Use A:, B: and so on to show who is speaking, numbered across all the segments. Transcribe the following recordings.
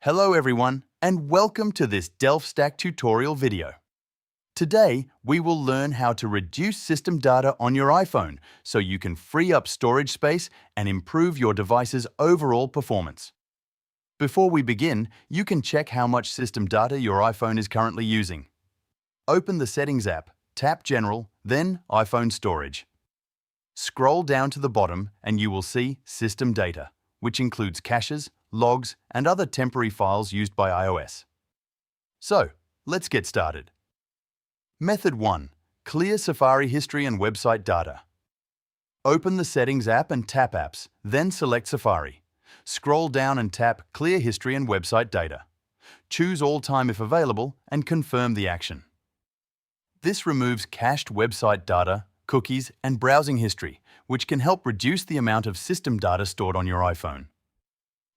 A: Hello everyone, and welcome to this Delft Stack tutorial video. Today, we will learn how to reduce system data on your iPhone so you can free up storage space and improve your device's overall performance. Before we begin, you can check how much system data your iPhone is currently using. Open the Settings app, tap General, then iPhone Storage. Scroll down to the bottom and you will see System Data, which includes caches, logs, and other temporary files used by iOS. So, let's get started. Method 1. Clear Safari history and website data. Open the Settings app and tap Apps, then select Safari. Scroll down and tap Clear History and Website Data. Choose All Time if available and confirm the action. This removes cached website data, cookies, and browsing history, which can help reduce the amount of system data stored on your iPhone.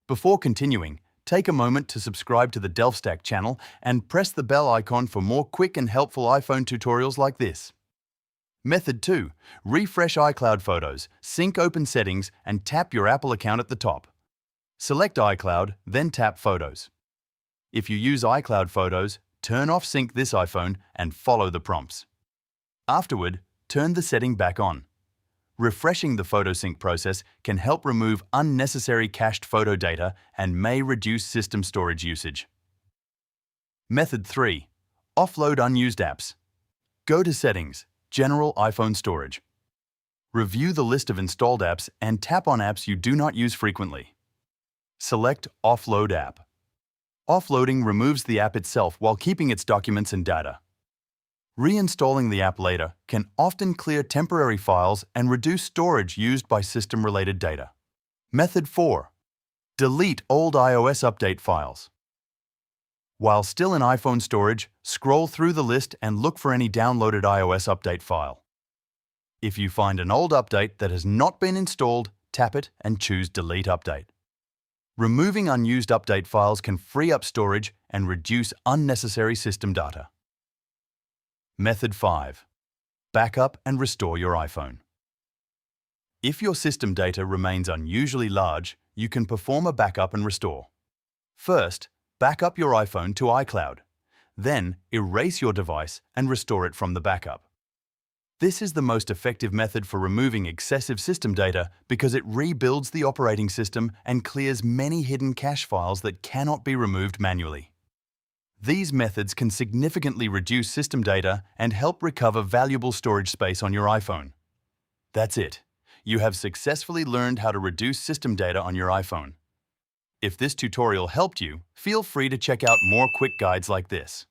A: Before continuing, take a moment to subscribe to the Delft Stack channel and press the bell icon for more quick and helpful iPhone tutorials like this. Method 2. Refresh iCloud photos, sync open settings, and tap your Apple account at the top. Select iCloud, then tap Photos. If you use iCloud Photos, turn off Sync this iPhone and follow the prompts. Afterward, turn the setting back on. Refreshing the photo sync process can help remove unnecessary cached photo data and may reduce system storage usage. Method 3. Offload unused apps. Go to Settings, General iPhone Storage. Review the list of installed apps and tap on apps you do not use frequently. Select Offload app. Offloading removes the app itself while keeping its documents and data. Reinstalling the app later can often clear temporary files and reduce storage used by system-related data. Method 4. Delete old iOS update files. While still in iPhone storage, scroll through the list and look for any downloaded iOS update file. If you find an old update that has not been installed, tap it and choose Delete Update. Removing unused update files can free up storage and reduce unnecessary system data. Method 5. Backup and restore your iPhone. If your system data remains unusually large, you can perform a backup and restore. First, back up your iPhone to iCloud. Then, erase your device and restore it from the backup. This is the most effective method for removing excessive system data because it rebuilds the operating system and clears many hidden cache files that cannot be removed manually. These methods can significantly reduce system data and help recover valuable storage space on your iPhone. That's it. You have successfully learned how to reduce system data on your iPhone. If this tutorial helped you, feel free to check out more quick guides like this.